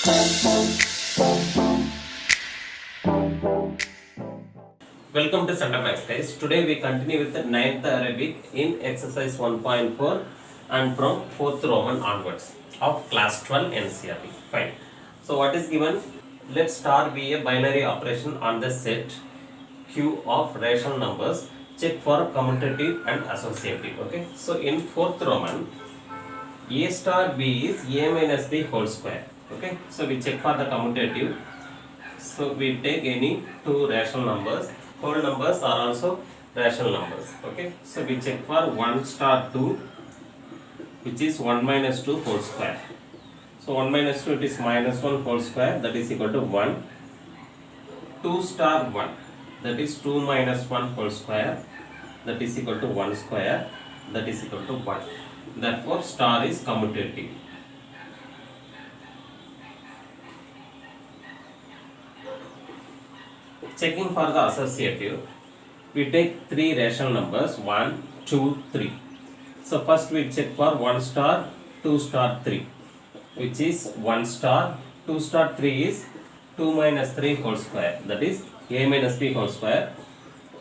Welcome to Santa Max guys. Today we continue with the 9th Arabic in exercise 1.4 and from 4th Roman onwards of class 12 NCERT. Fine. So what is given? Let star be a binary operation on the set Q of rational numbers. Check for commutative and associative. Okay. So in 4th Roman, A star B is A minus B whole square. Okay. So we check for the commutative. So we take any two rational numbers. Whole numbers are also rational numbers. Okay. So we check for 1 star 2, which is 1 minus 2 whole square. So 1 minus 2, it is minus 1 whole square, that is equal to 1. 2 star 1, that is 2 minus 1 whole square, that is equal to 1 square, that is equal to 1. Therefore star is commutative. Checking for the associative, we take three rational numbers 1, 2, 3. So first we check for 1 star, 2 star 3, which is 1 star, 2 star 3 is 2 minus 3 whole square, that is A minus B whole square.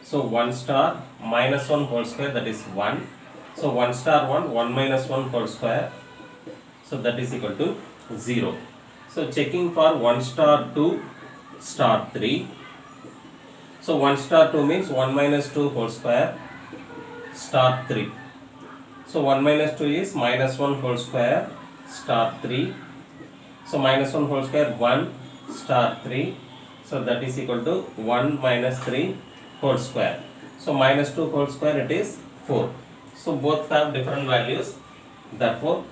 So 1 star minus 1 whole square, that is 1. So 1 star 1, 1 minus 1 whole square, so that is equal to 0. So checking for 1 star 2 star 3. So 1 star 2 means 1 minus 2 whole square star 3. So 1 minus 2 is minus 1 whole square star 3. So minus 1 whole square 1 star 3. So that is equal to 1 minus 3 whole square. So minus 2 whole square, it is 4. So both have different values. Therefore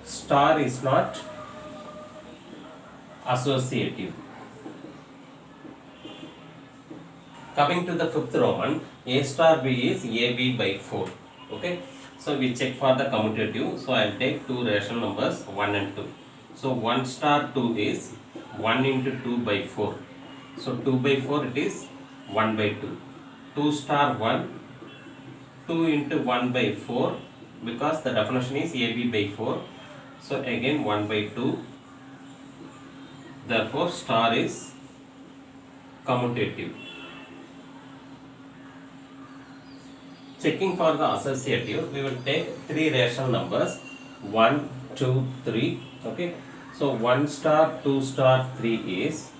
star is not associative. Coming to the 5th Roman, A star B is AB by 4. Okay. So we check for the commutative. So I will take two rational numbers 1 and 2. So 1 star 2 is 1 into 2 by 4. So 2 by 4, it is 1 by 2. 2 star 1, 2 into 1 by 4, because the definition is AB by 4. So again 1 by 2. Therefore star is commutative. Checking for the associative, we will take three rational numbers 1, 2, 3. Okay. So 1 star 2 star 3 is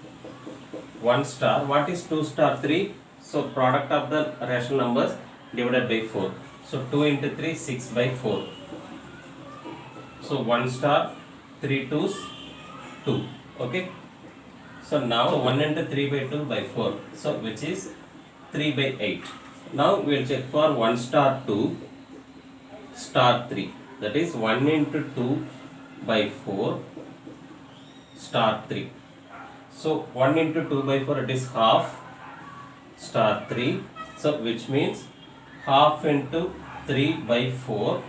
1 star. What is 2 star 3? So product of the rational numbers divided by 4. So 2 into 3, 6 by 4. So 1 star 3 2's 2. Okay. So now 1 into 3 by 2 by 4. So which is 3 by 8. Now we will check for 1 star 2 star 3, that is 1 into 2 by 4 star 3. So 1 into 2 by 4, it is half star 3. So which means half into 3 by 4,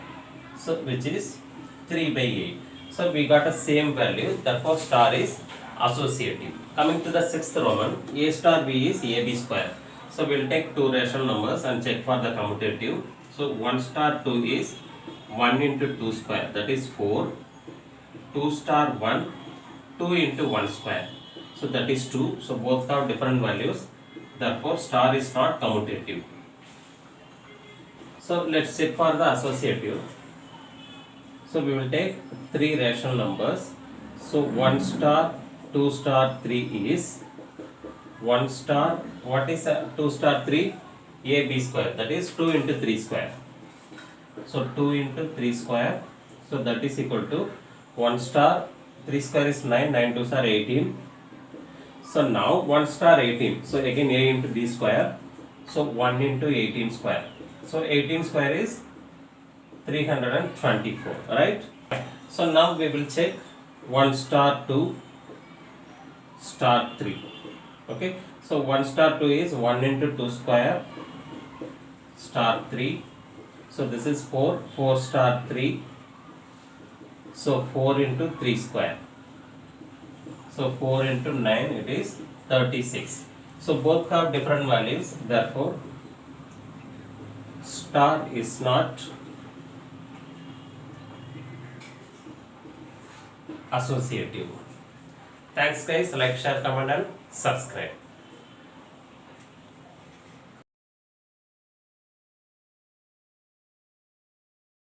so which is 3 by 8. So we got a same value, therefore star is associative. Coming to the 6th Roman, A star B is AB square. So we will take two rational numbers and check for the commutative. So 1 star 2 is 1 into 2 square, that is 4. 2 star 1, 2 into 1 square, so that is 2. So both have different values, therefore star is not commutative. So let's check for the associative. So we will take three rational numbers. So 1 star 2 star 3 is 1 star, what is 2 star 3? AB square, that is 2 into 3 square. So 2 into 3 square, so that is equal to 1 star 3 square is 9, 9 2s are 18. So now 1 star 18, so again A into B square, so 1 into 18 square. So 18 square is 324, right? So now we will check 1 star 2 star 3. Okay, so 1 star 2 is 1 into 2 square star 3. So this is 4, 4 star 3. So 4 into 3 square. So 4 into 9, it is 36. So both have different values, therefore star is not associative. Thanks guys, like, share, comment and subscribe.